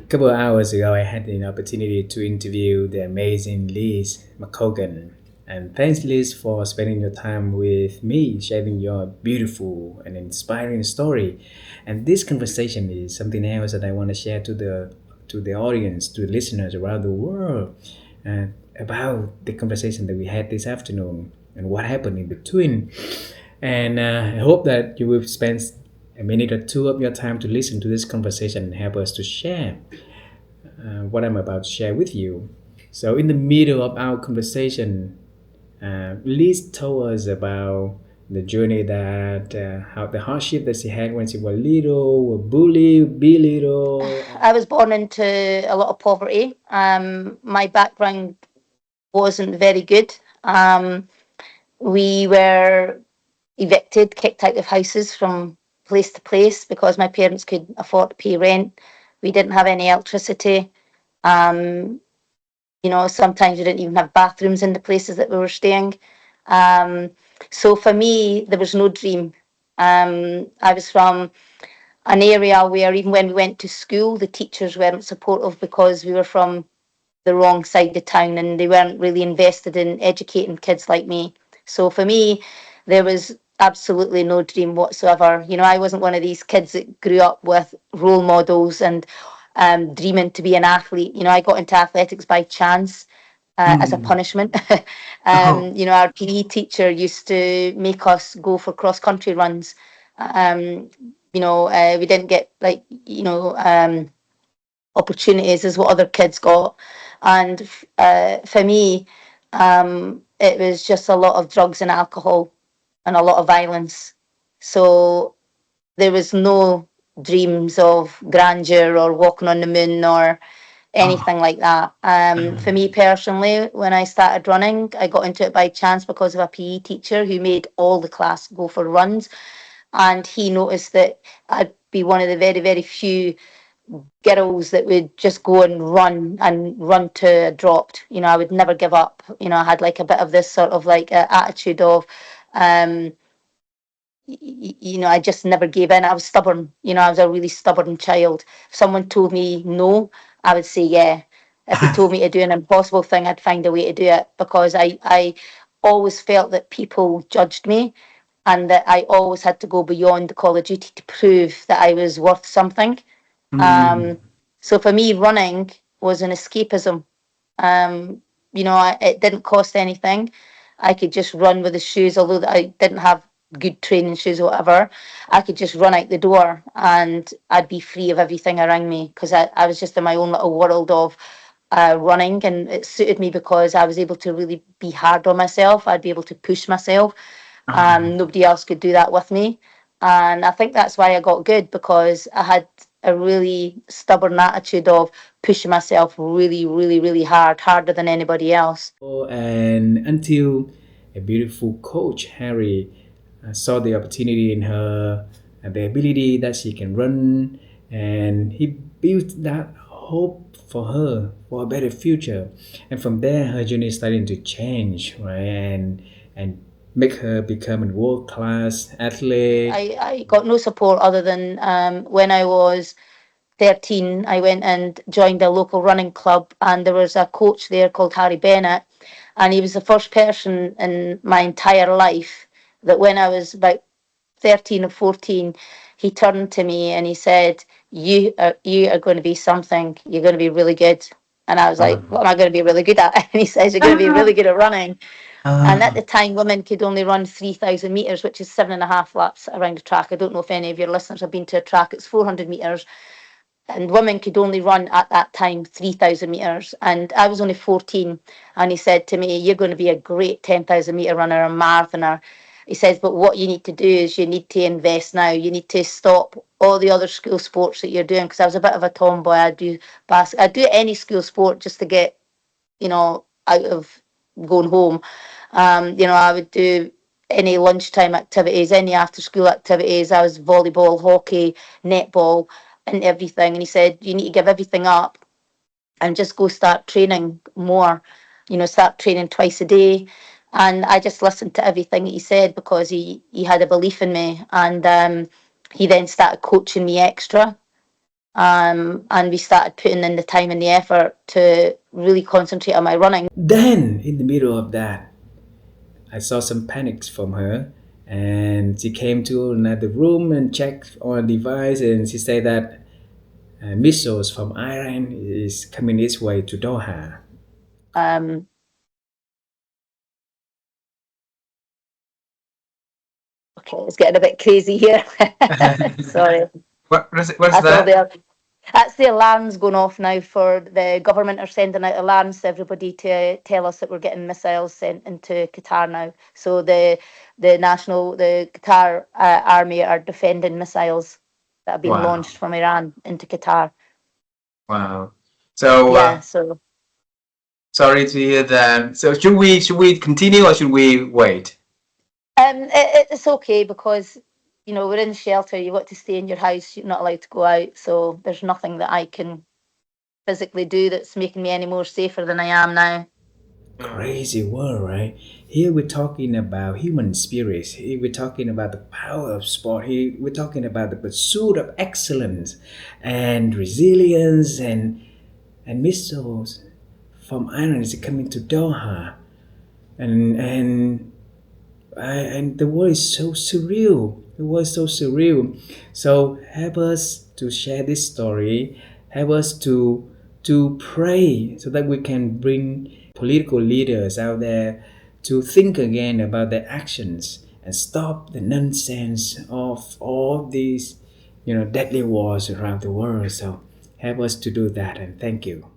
couple of hours ago, I had an opportunity to interview the amazing Liz McColgan. And thanks, Liz, for spending your time with me, sharing your beautiful and inspiring story. And this conversation is something else that I want to share to the audience, to listeners around the world, about the conversation that we had this afternoon and what happened in between. And I hope that you will spend a minute or two of your time to listen to this conversation and help us to share what I'm about to share with you. So, in the middle of our conversation, Liz told us about the journey that how the hardship that she had when she was little, were bullied, belittled. I was born into a lot of poverty. My background wasn't very good. We were evicted, kicked out of houses from place to place because my parents could afford to pay rent. We didn't have any electricity. Um, Sometimes we didn't even have bathrooms in the places that we were staying. Um, so for me, there was no dream. I was from an area where even when we went to school, the teachers weren't supportive because we were from the wrong side of town and they weren't really invested in educating kids like me. So for me, there was absolutely no dream whatsoever. I wasn't one of these kids that grew up with role models and dreaming to be an athlete. I got into athletics by chance. As a Mm. punishment. Oh. Our PE teacher used to make us go for cross country runs. Um, we didn't get opportunities as what other kids got. And for me, it was just a lot of drugs and alcohol and a lot of violence. So there was no dreams of grandeur or walking on the moon or Oh. anything like that. For me personally, when I started running, I got into it by chance because of a PE teacher who made all the class go for runs. And he noticed that I'd be one of the very, very few girls that would just go and run to dropped. I would never give up. I had like a bit of this sort of like attitude of, um, I just never gave in. I was stubborn. I was a really stubborn child. If someone told me no, I would say yeah. If they told me to do an impossible thing, I'd find a way to do it because I always felt that people judged me and that I always had to go beyond the call of duty to prove that I was worth something. Mm. Um, so for me, running was an escapism. It didn't cost anything. I could just run with the shoes, although I didn't have good training shoes or whatever. I could just run out the door and I'd be free of everything around me because I was just in my own little world of running, and it suited me because I was able to really be hard on myself. I'd be able to push myself. Nobody else could do that with me. And I think that's why I got good because I had a really stubborn attitude of pushing myself really, really, really hard, harder than anybody else. And until a beautiful coach, Harry, saw the opportunity in her and the ability that she can run, and he built that hope for her for a better future. And from there, her journey started to change, right? And make her become a world class athlete. I got no support other than when I was 13, I went and joined a local running club, and there was a coach there called Harry Bennett, and he was the first person in my entire life that when I was about 13 or 14, he turned to me and he said, you are going to be something. You're going to be really good. And I was like, what am I going to be really good at? And he says, you're going to be really good at running. And at the time, women could only run 3,000 metres, which is 7.5 laps around a track. I don't know if any of your listeners have been to a track. It's 400 metres. And women could only run at that time 3,000 metres. And I was only 14. And he said to me, you're going to be a great 10,000 metre runner, a marathoner. He says, but what you need to do is you need to invest now. You need to stop all the other school sports that you're doing. Because I was a bit of a tomboy. I'd do any school sport just to get, out of going home. I would do any lunchtime activities, any after school activities. I was volleyball, hockey, netball, and everything. And he said, you need to give everything up and just go start training more, start training twice a day. And I just listened to everything he said because he had a belief in me. And he then started coaching me extra. And we started putting in the time and the effort to really concentrate on my running. Then, in the middle of that, I saw some panics from her, and she came to another room and checked on a device, and she said that missiles from Iran is coming its way to Doha. Um, okay, it's getting a bit crazy here. Sorry. What is That's all that? that's the alarms going off now. For the government are sending out alarms to everybody to tell us that we're getting missiles sent into Qatar now. So the Qatar army are defending missiles that have been Wow. launched from Iran into Qatar. Wow. So Yeah, so sorry to hear that. So should we continue or should we wait? it's okay because we're in shelter. You've got to stay in your house. You're not allowed to go out. So there's nothing that I can physically do that's making me any more safer than I am now. Crazy world, right? Here we're talking about human spirits. Here we're talking about the power of sport. Here we're talking about the pursuit of excellence and resilience and missiles from Iran is coming to Doha. And the world is so surreal. The world is so surreal. So help us to share this story. Help us to pray so that we can bring political leaders out there to think again about their actions and stop the nonsense of all these deadly wars around the world. So help us to do that, and thank you.